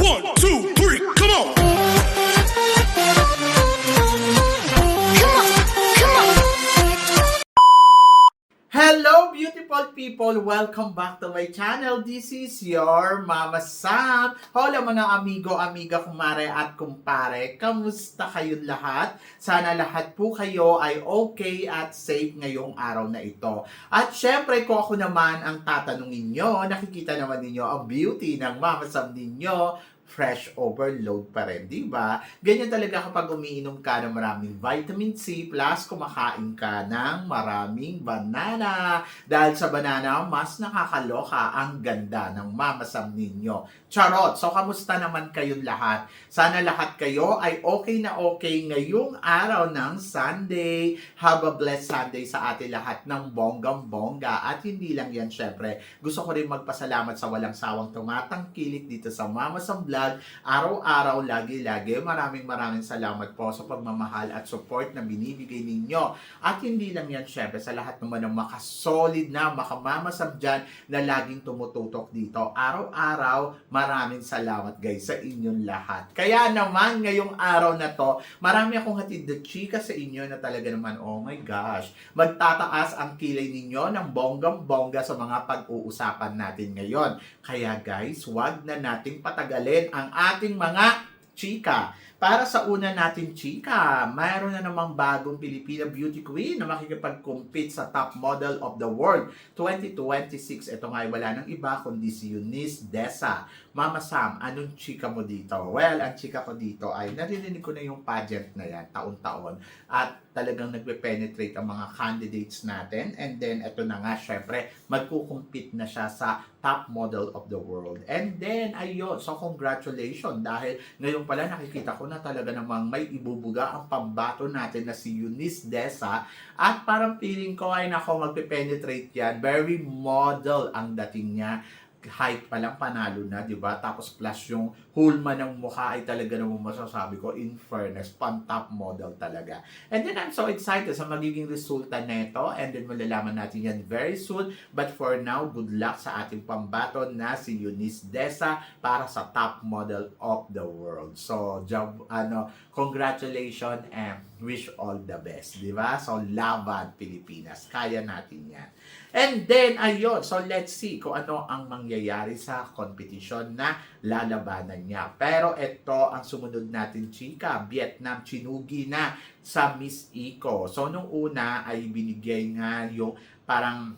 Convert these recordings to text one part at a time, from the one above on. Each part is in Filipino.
1, 2, 3, come on! Hello beautiful people! Welcome back to my channel. This is your Mama Sam. Hola mga amigo, amiga, kumare at kumpare. Kamusta kayong lahat? Sana lahat po kayo ay okay at safe ngayong araw na ito. At syempre kung ako naman ang tatanungin nyo, nakikita naman ninyo ang beauty ng Mama Sam ninyo. Fresh overload pa rin, di ba? Ganyan talaga kapag umiinom ka ng maraming vitamin C plus kumakain ka ng maraming banana. Dahil sa banana, mas nakakaloka ang ganda ng mamasam ninyo. Charot! So, kamusta naman kayong lahat? Sana lahat kayo ay okay na okay ngayong araw ng Sunday. Have a blessed Sunday sa atin lahat ng bonggang-bongga. At hindi lang yan, syempre. Gusto ko rin magpasalamat sa walang sawang tumatangkilik dito sa Mamasam Vlog. Araw-araw, lagi-lagi. Maraming salamat po sa pagmamahal at support na binibigay ninyo. At hindi lang yan, syempre, sa lahat naman ng makasolid na, makamamasam dyan na laging tumututok dito. Araw-araw, maraming salamat guys sa inyong lahat. Kaya naman, ngayong araw na to, marami akong hatid na chika sa inyo na talaga naman, oh my gosh, magtataas ang kilay ninyo ng bonggang-bongga sa mga pag-uusapan natin ngayon. Kaya guys, wag na nating patagalin ang ating mga chika. Para sa una natin chika, mayroon na namang bagong Filipina beauty queen na makikipag-compete sa top model of the world 2026. Ito nga ay wala nang iba kundi si Eunice Deza. Mama Sam, anong chika mo dito? Well, ang chika ko dito ay narinig ko na yung pageant na yan taon-taon at talagang nagpe-penetrate ang mga candidates natin. And then, ito na nga, syempre, magkukumpit na siya sa top model of the world. And then, ayun, so congratulations dahil ngayon pala nakikita ko na talaga namang may ibubuga ang pambato natin na si Eunice Deza at parang feeling ko ay nako magpe-penetrate yan. Very model ang dating niya. Height pa lang panalo na, di ba? Tapos plus yung hulma ng mukha ay talaga naman masasabi ko, in fairness, pan-top model talaga. And then I'm so excited sa magiging resulta neto and then malalaman natin yan very soon. But for now, good luck sa ating pambato na si Eunice Deza para sa top model of the world. So, congratulations and wish all the best, di ba? So, laban Pilipinas. Kaya natin yan. And then, ayun. So, let's see kung ano ang mangyayari sa competition na lalabanan niya. Pero ito ang sumunod natin, chika. Vietnam, chinugi na sa Miss Eco. So, nung una ay binigay nga yung parang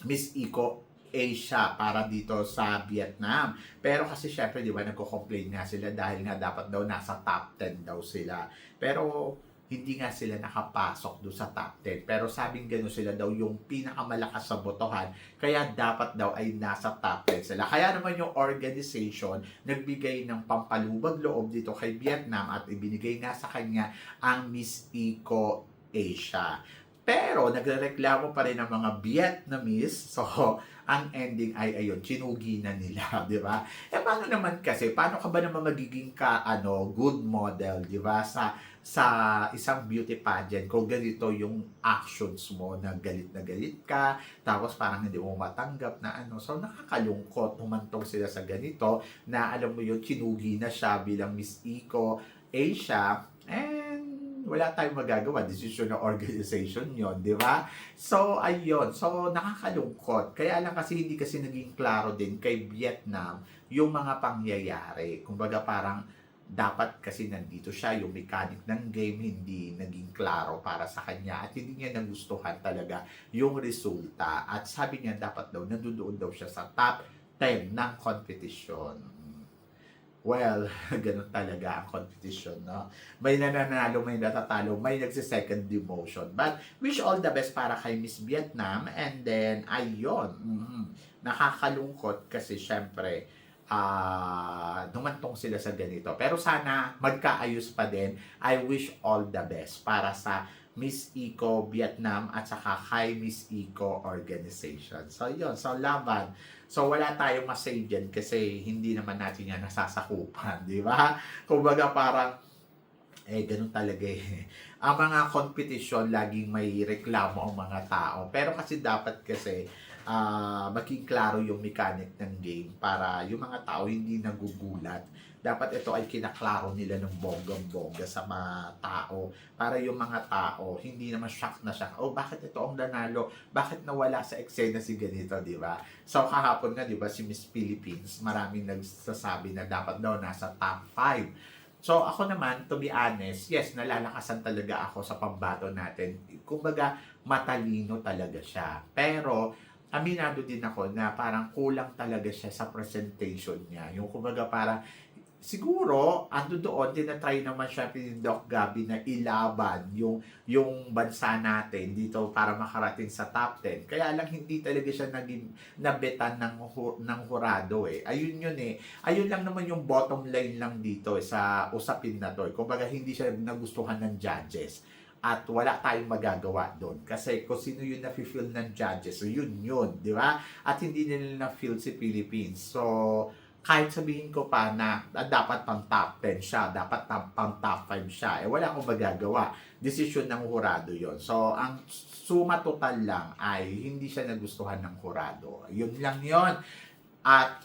Miss Eco Asia para dito sa Vietnam. Pero kasi syempre, di ba, nagko-complain nga sila dahil nga dapat daw nasa top 10 daw sila. Pero hindi nga sila nakapasok doon sa top 10. Pero sabing gano'n sila daw yung pinakamalakas sa botohan. Kaya dapat daw ay nasa top 10 sila. Kaya naman yung organization nagbigay ng pampalubag loob dito kay Vietnam at ibinigay nga sa kanya ang Miss Eco Asia. Pero nagrereklamo pa rin ang mga Vietnamese. So, ang ending ay ayun, chinugi na nila, di ba? Paano naman kasi, paano ka ba naman magiging good model, di ba? Sa isang beauty pageant, kung ganito yung actions mo na galit ka, tapos parang hindi mo matanggap na So, nakakalungkot, humantong sila sa ganito, na alam mo yun, chinugi na siya bilang Miss Eco Asia, and wala tayong magagawa. Decision ng organization yon, di ba? So, ayun. So, nakakalungkot. Kaya lang kasi hindi kasi naging klaro din kay Vietnam yung mga pangyayari. Kumbaga parang dapat kasi nandito siya, yung mechanic ng game hindi naging klaro para sa kanya at hindi niya nagustuhan talaga yung resulta. At sabi niya dapat daw, nandoon daw siya sa top 10 ng competition. Well, ganun talaga ang competition, no? May nananalo, may natatalo, may nagsi-second demotion. But wish all the best para kay Miss Vietnam. And then, ayun, nakakalungkot kasi syempre, dumantong sila sa ganito. Pero sana magkaayos pa din. I wish all the best para sa Miss Eco Vietnam at saka kay Miss Eco Organization. So, yun. So, laban. So, wala tayong masay dyan kasi hindi naman natin yan nasasakupan. Di ba? Kumbaga parang, ganun talaga eh. Ang mga competition, laging may reklamo ang mga tao. Pero kasi dapat kasi, maging klaro yung mechanic ng game para yung mga tao hindi nagugulat. Dapat ito ay kinaklaro nila ng bonggang-bongga sa mga tao para yung mga tao hindi naman shock na shock. Oh, bakit ito ang nanalo? Bakit nawala sa eksena si ganito, di ba? So, kahapon nga, di ba, si Miss Philippines, maraming nagsasabi na dapat daw nasa top 5. So, ako naman, to be honest, yes, nalalakasan talaga ako sa pambato natin. Kumbaga, matalino talaga siya. Pero, aminado din ako na parang kulang talaga siya sa presentation niya. Yung kumbaga parang siguro, ando doon, tinatry naman siya ni Doc Gabi na ilaban yung bansa natin dito para makarating sa top 10. Kaya lang hindi talaga siya naging nabetan ng hurado eh. Ayun yun eh. Ayun lang naman yung bottom line lang dito sa usapin na to. Kumbaga hindi siya nagustuhan ng judges. At wala tayong magagawa doon. Kasi kung sino yung nafe-feel ng judges, so yun, di ba? At hindi nila na-feel si Philippines. So, kahit sabihin ko pa na dapat pang top 10 siya, dapat pang top 5 siya, wala akong magagawa. Desisyon ng hurado yon. So, ang suma total lang ay hindi siya nagustuhan ng hurado. Yun lang yon. At,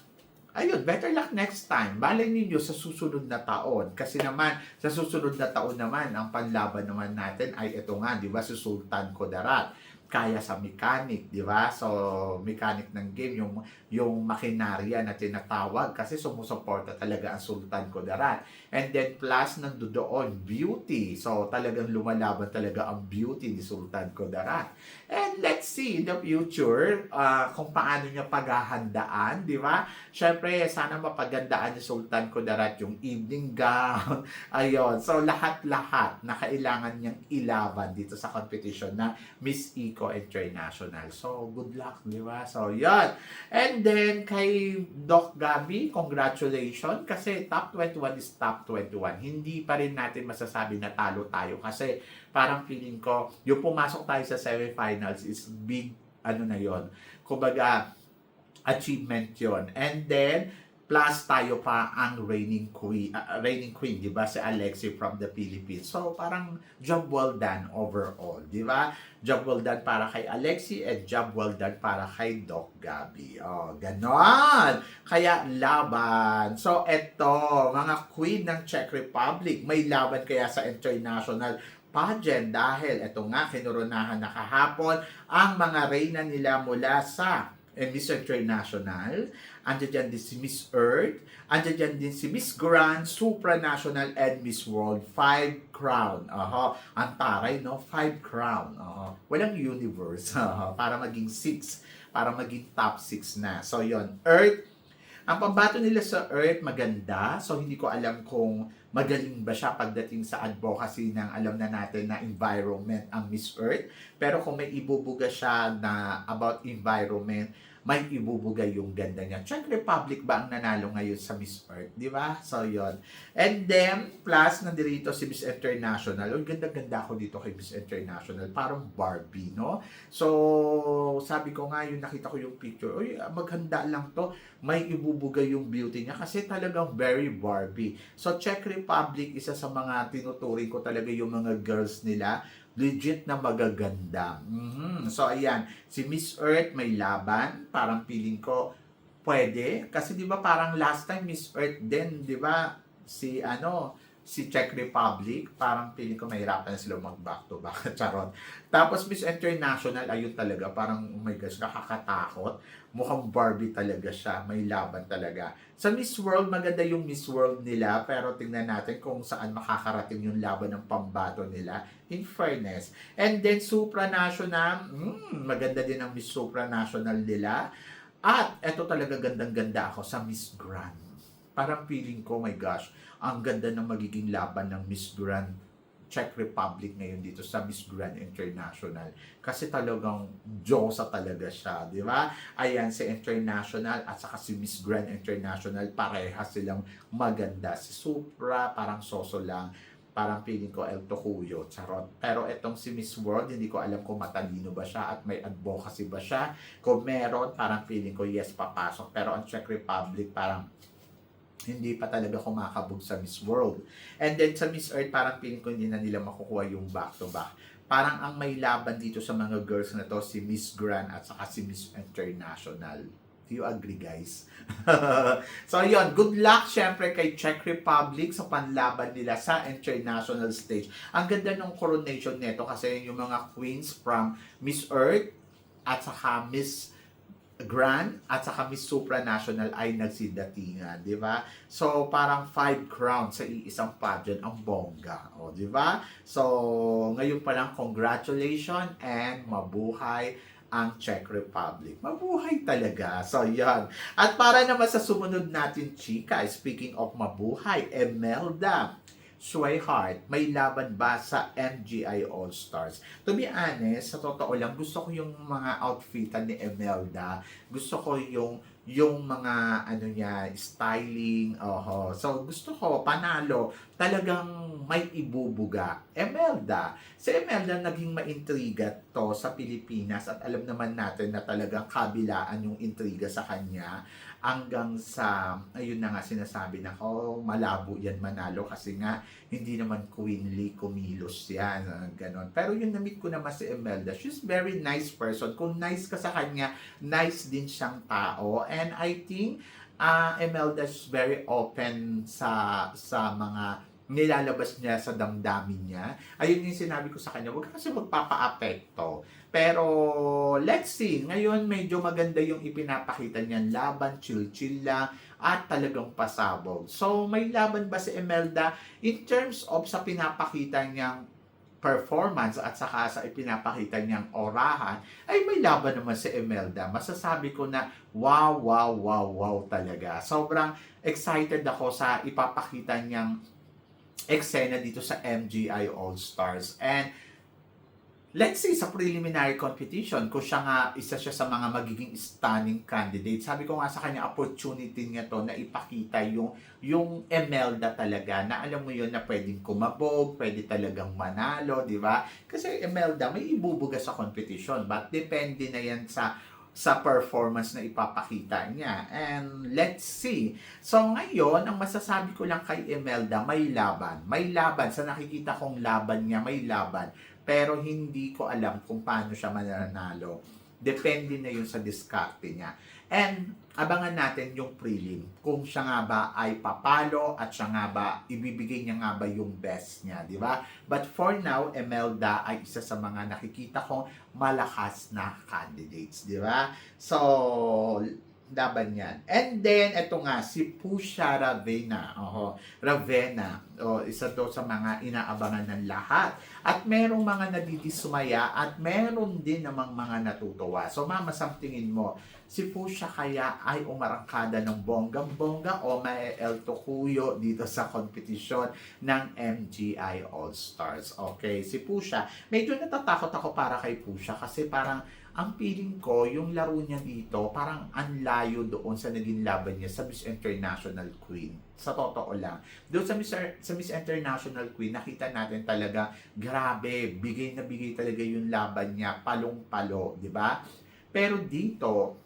ayun, better luck next time. Balay ninyo sa susunod na taon. Kasi naman, sa susunod na taon naman, ang panlaban naman natin ay ito nga, di ba, si Sultan Kudarat. Kaya sa mechanic, di ba? So, mechanic ng game, yung makinarya na tinatawag kasi sumusuporta talaga ang Sultan Kudarat. And then plus nandoon beauty. So, talagang lumalaban talaga ang beauty ni Sultan Kudarat. And let's see in the future kung paano niya paghahandaan, di ba? Syempre, sana mapagandaan ni Sultan Kudarat yung evening gown. Ayun. So, lahat-lahat na kailangan niyang ilaban dito sa competition na Miss Eco International. So, good luck, di ba? So, yan. And then, kay Doc Gabi, congratulations kasi top 21 is top 21. Hindi pa rin natin masasabi na talo tayo kasi parang feeling ko, yung pumasok tayo sa semifinals is big, ano na yon. Kumbaga, achievement yon. And then, plus tayo pa ang reigning queen, di ba? Si Alexi from the Philippines. So, parang job well done overall, di ba? Job well done para kay Alexi and job well done para kay Doc Gabi. Oh, ganon! Kaya laban. So, eto, mga queen ng Czech Republic, may laban kaya sa international pageant dahil eto nga, kinoronahan na kahapon ang mga reyna nila mula sa Miss International, andyan din si Miss Earth, andyan din si Miss Grand, Supranational, and Miss World. 5 crown. Ang taray, no? 5 crown. Walang universe. Para maging 6. Para maging top 6 na. So, yon Earth. Ang pambato nila sa Earth, maganda. So, hindi ko alam kung magaling ba siya pagdating sa advocacy ng alam na natin na environment ang Miss Earth. Pero kung may ibubuga siya na about environment, may ibubuga yung ganda niya. Czech Republic ba ang nanalo ngayon sa Miss Earth? Di ba? So, yon. And then, plus, nandirito si Miss International. Oh, ganda-ganda ako dito kay Miss International. Parang Barbie, no? So, sabi ko nga, yung nakita ko yung picture, uy, maghanda lang to. May ibubuga yung beauty niya kasi talagang very Barbie. So, Czech Republic, isa sa mga tinuturing ko talaga yung mga girls nila legit na magaganda. So, ayan. Si Miss Earth may laban. Parang feeling ko, pwede. Kasi di ba parang last time Miss Earth din, di ba, si Czech Republic, parang feeling ko mahirapan na sila mag-back to back. Charot. Tapos Miss International, ayun talaga, parang, oh my gosh, nakakatakot. Mukhang Barbie talaga siya. May laban talaga. Sa Miss World, maganda yung Miss World nila, pero tingnan natin kung saan makakarating yung laban ng pambato nila. In fairness. And then, Supranational, maganda din ang Miss Supranational nila. At, eto talaga gandang-ganda ako sa Miss Grand. Parang feeling ko, my gosh, ang ganda ng magiging laban ng Miss Grand Czech Republic ngayon dito sa Miss Grand International. Kasi talagang Diyosa talaga siya, di ba? Ayan, si International at saka si Miss Grand International, parehas silang maganda. Si Supra, parang soso lang. Parang feeling ko El Tocuyo, charot. Pero etong si Miss World, hindi ko alam kung matalino ba siya at may advocacy ba siya. Kung meron, parang feeling ko yes, papasok. Pero ang Czech Republic, parang hindi pa talaga kumakabog sa Miss World. And then sa Miss Earth, parang feeling ko hindi na nila makukuha yung back-to-back. parang ang may laban dito sa mga girls na to, si Miss Grand at saka si Miss International. Do you agree, guys? So, yun. Good luck, syempre, kay Czech Republic sa panlaban nila sa international stage. Ang ganda ng coronation nito kasi yung mga queens from Miss Earth at saka Miss Grand at saka Miss Supranational ay nagsidatingan, di ba? So, parang 5 crowns sa iisang pageant, ang bongga, o, di ba? So, ngayon pa lang, congratulations and mabuhay ang Czech Republic. Mabuhay talaga. So, yan. At para naman sa sumunod natin, chika, speaking of mabuhay, Emelda Sweetheart, may laban ba sa MGI All-Stars? To be honest, sa totoo lang, gusto ko yung mga outfitan ni Emelda. Gusto ko yung mga ano niya, styling. So, gusto ko, panalo, talagang may ibubuga. Emelda. Si Emelda naging maintriga to sa Pilipinas at alam naman natin na talagang kabilaan yung intriga sa kanya hanggang sa, ayun na nga sinasabi na, malabo yan manalo kasi nga hindi naman queenly kumilos yan, ganon. Pero yung na-meet ko naman si Emelda, she's very nice person. Kung nice ka sa kanya, nice din siyang tao. And I think Emelda is very open sa mga nilalabas niya sa damdamin niya. Ayun yung sinabi ko sa kanya, huwag kasi magpapa-apekto. Pero, let's see. Ngayon, medyo maganda yung ipinapakita niyan. Laban, chill-chill lang, at talagang pasabog. So, may laban ba si Emelda in terms of sa pinapakita niyang performance at saka sa ipinapakita niyang orahan, ay may laban naman si Emelda. Masasabi ko na, wow, wow, wow, wow talaga. Sobrang excited ako sa ipapakita niyang eksena dito sa MGI All-Stars. And let's see sa preliminary competition kung isa siya sa mga magiging stunning candidate. Sabi ko nga sa kanya, opportunity niya to na ipakita yung Emelda talaga na alam mo yun na pwedeng kumabog, pwede talagang manalo, di ba? Kasi Emelda may ibubuga sa competition, but depende na yan sa performance na ipapakita niya. And let's see. So ngayon, ang masasabi ko lang kay Emelda, may laban. May laban. Sa nakikita kong laban niya, may laban. Pero hindi ko alam kung paano siya mananalo. Depende na yun sa diskarte niya. And abangan natin yung prelim. Kung siya nga ba ay papalo at siya nga ba, ibibigay niya nga ba yung best niya, di ba? But for now, Emelda ay isa sa mga nakikita kong malakas na candidates, di ba? So, laban yan. And then, eto nga, si Pusha Ravenna. Ravenna. Isa to sa mga inaabangan ng lahat. At merong mga nadidismaya at meron din namang mga natutuwa. So, Mama Sam, tingin mo, si Pusha kaya ay umarangkada ng bonggang-bongga o may El Tocuyo dito sa kompetisyon ng MGI All-Stars? Okay, si Pusha. Medyo natatakot ako para kay Pusha kasi parang ang feeling ko, yung laro niya dito, parang anlayo doon sa naging laban niya sa Miss International Queen. Sa totoo lang. Doon sa Miss International Queen, nakita natin talaga, grabe, bigay na bigay talaga yung laban niya, palong-palo, di ba? Pero dito,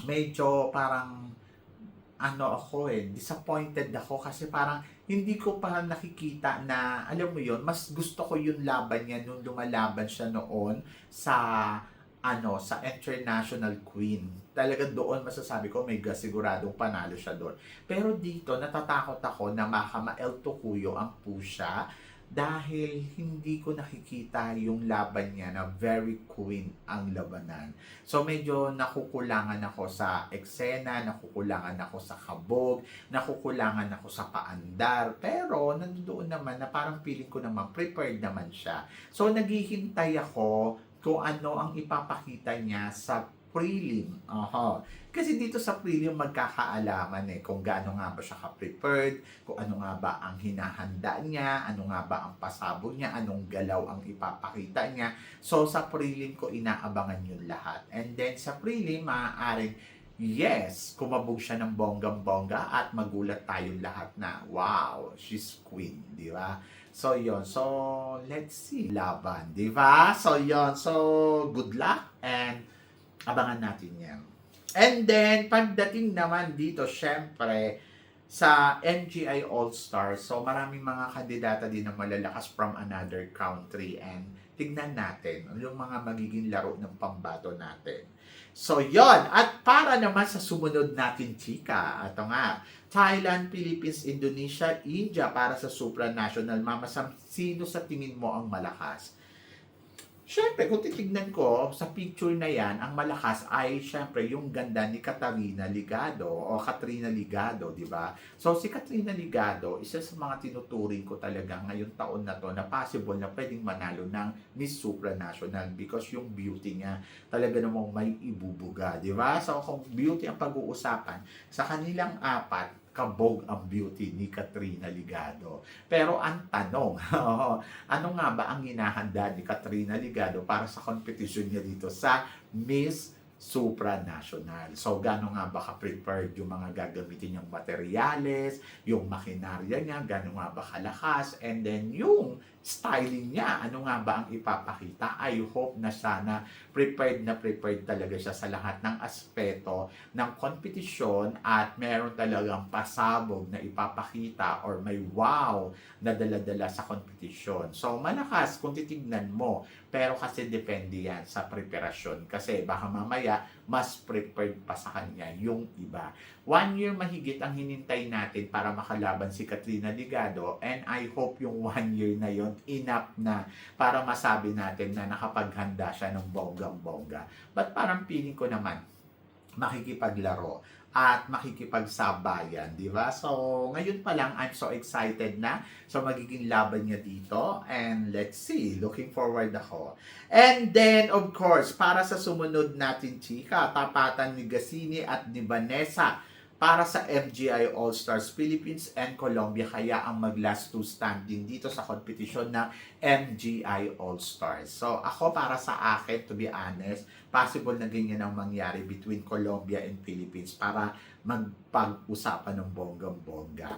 medyo parang, disappointed ako kasi parang hindi ko pa nakikita na, alam mo yon, mas gusto ko yung laban niya nung lumalaban siya noon sa International Queen. Talaga doon masasabi ko may siguradong panalo siya doon. Pero dito natatakot ako na ma-El Tocuyo ang Pusha dahil hindi ko nakikita yung laban niya na very queen ang labanan. So medyo nakukulangan ako sa eksena, nakukulangan ako sa kabog, nakukulangan ako sa paandar. Pero nandoon naman na parang feeling ko naman prepared naman siya. So naghihintay ako kung ano ang ipapakita niya sa prelim. Kasi dito sa prelim magkakaalaman kung gaano nga ba siya ka-prepared, kung ano nga ba ang hinahanda niya, ano nga ba ang pasabog niya, anong galaw ang ipapakita niya. So sa prelim ko inaabangan yun lahat. And then sa prelim maaaring yes, kumabog siya ng bonggang-bongga at magulat tayong lahat na wow, she's queen, di ba? So, yon. So, let's see. Laban, di ba? So, yon. So, good luck and abangan natin yan. And then, pagdating naman dito, syempre, sa MGI All-Stars. So maraming mga kandidata din na malalakas from another country, and tignan natin yung mga magiging laro ng pambato natin. So yon, at para naman sa sumunod natin chika, ito nga, Thailand, Philippines, Indonesia, India para sa supranational. Mama Sam, sino sa tingin mo ang malakas? Siyempre, kung titignan ko sa picture na yan, ang malakas ay siyempre yung ganda ni Katarina Ligado o Katrina Ligado, di ba? So si Katrina Ligado, isa sa mga tinuturing ko talaga ngayong taon na to na possible na pwedeng manalo ng Miss Supranational because yung beauty niya talaga namang may ibubuga, di ba? So kung beauty ang pag-uusapan, sa kanilang apat, kabog ang beauty ni Katrina Ligado. Pero ang tanong, ano nga ba ang hinahanda ni Katrina Ligado para sa competition niya dito sa Miss Supranational? So, gano'n nga ba ka-prepared yung mga gagamitin niyang materyales, yung makinarya niya, gano'n nga ba kalakas, and then yung styling niya, ano nga ba ang ipapakita? I hope na sana prepared na prepared talaga siya sa lahat ng aspeto ng kompetisyon at meron talagang pasabog na ipapakita or may wow na dala-dala sa kompetisyon. So, malakas kung titignan mo, pero kasi depende yan sa preparasyon. Kasi baka mamaya, mas prepared pa sa kanya yung iba. 1 year mahigit ang hinintay natin para makalaban si Katrina Ligado, and I hope yung 1 year na yon enough na para masabi natin na nakapaghanda siya ng bonggang-bongga. But parang feeling ko naman, makikipaglaro at makikipagsabayan, di ba? So, ngayon pa lang, I'm so excited na sa magiging laban niya dito. And let's see, looking forward ako. And then, of course, para sa sumunod natin, chika, tapatan ni Gacini at ni Vanessa para sa MGI All-Stars Philippines and Colombia, kaya ang mag-last two standing dito sa competition ng MGI All-Stars. So ako, para sa akin, to be honest, possible na ganyan ang mangyari between Colombia and Philippines para magpag-usapan ng bonggang-bongga.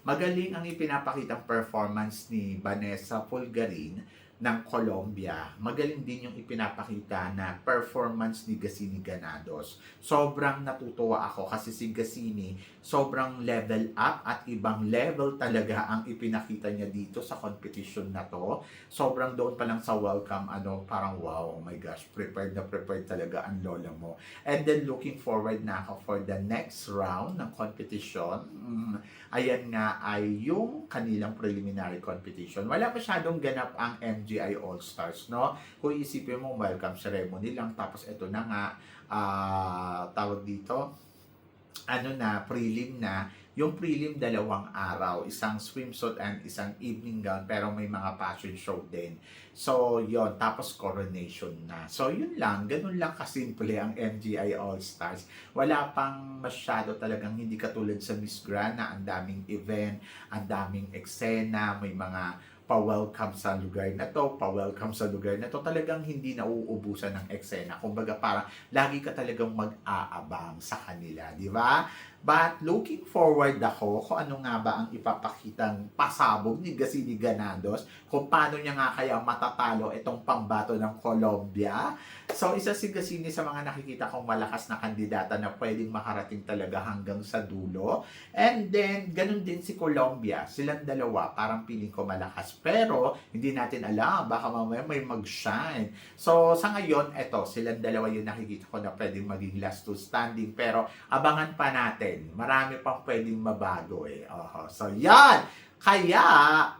Magaling ang ipinapakitang performance ni Vanessa Pulgarin ng Colombia. Magaling din yung ipinapakita na performance ni Gacini Ganados. Sobrang natutuwa ako kasi si Gacini sobrang level up at ibang level talaga ang ipinakita niya dito sa competition na to. Sobrang doon pa lang sa welcome, parang wow, oh my gosh, prepared na prepared talaga ang lola mo. And then looking forward na ako for the next round ng competition. Ayan nga ay yung kanilang preliminary competition. Wala masyadong ganap ang MGI All-Stars, no? Kung isipin mo, welcome ceremony lang, tapos ito na nga, tawag dito, prelim na. Yung prelim 2 araw, isang swimsuit and isang evening gown, pero may mga fashion show din. So, yon, tapos coronation na. So, yun lang, ganun lang kasimple ang MGI All-Stars. Wala pang masyado talagang, hindi katulad sa Miss Grand na ang daming event, ang daming eksena, may mga pa-welcome sa lugar na to, pa-welcome sa lugar na to, talagang hindi nauubusan ng eksena. Kumbaga parang lagi ka talagang mag-aabang sa kanila, di ba? But looking forward ako kung ano nga ba ang ipapakitang pasabog ni Gacini Ganados, kung paano niya nga kaya matatalo itong pambato ng Colombia. So isa si Gacini sa mga nakikita kong malakas na kandidata na pwedeng makarating talaga hanggang sa dulo. And then ganun din si Colombia, silang dalawa parang piling ko malakas, pero hindi natin alam, baka mamaya may mag-shine. So sa ngayon, eto, silang dalawa yung nakikita ko na pwedeng maging last two standing, pero abangan pa natin. Marami pang pwedeng mabago eh. So yan! Kaya,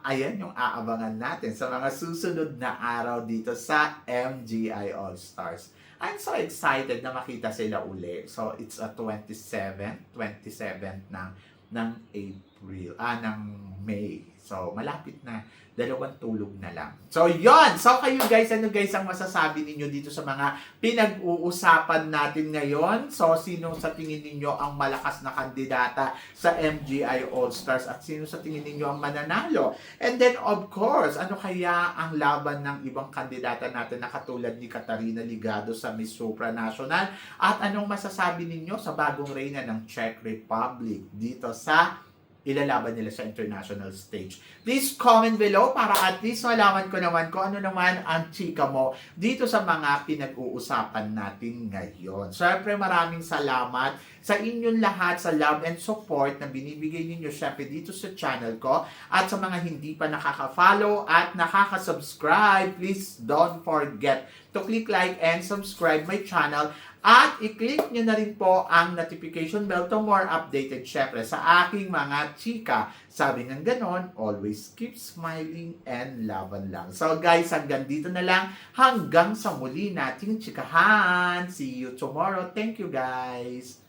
ayan yung aabangan natin sa mga susunod na araw dito sa MGI All-Stars. I'm so excited na makita sila uli. So it's a 27th ng April, ng May. So malapit na, 2 tulog na lang. So yon. So kayo guys, ano guys ang masasabi ninyo dito sa mga pinag-uusapan natin ngayon? So sino sa tingin ninyo ang malakas na kandidata sa MGI All-Stars at sino sa tingin ninyo ang mananalo? And then of course, ano kaya ang laban ng ibang kandidata natin na katulad ni Katarina Ligado sa Miss Supranational? At anong masasabi ninyo sa bagong reyna ng Czech Republic dito sa ilalaban nila sa international stage. Please comment below para at least malaman ko naman kung ano naman ang chika mo dito sa mga pinag-uusapan natin ngayon. Siyempre maraming salamat sa inyong lahat sa love and support na binibigay ninyo syempre dito sa channel ko, at sa mga hindi pa nakaka-follow at nakaka-subscribe, please don't forget to click like and subscribe my channel. At i-click nyo na rin po ang notification bell to more updated syempre sa aking mga chika. Sabi ng ganon, always keep smiling and laban lang. So guys, hanggang dito na lang. Hanggang sa muli nating chikahan. See you tomorrow. Thank you guys.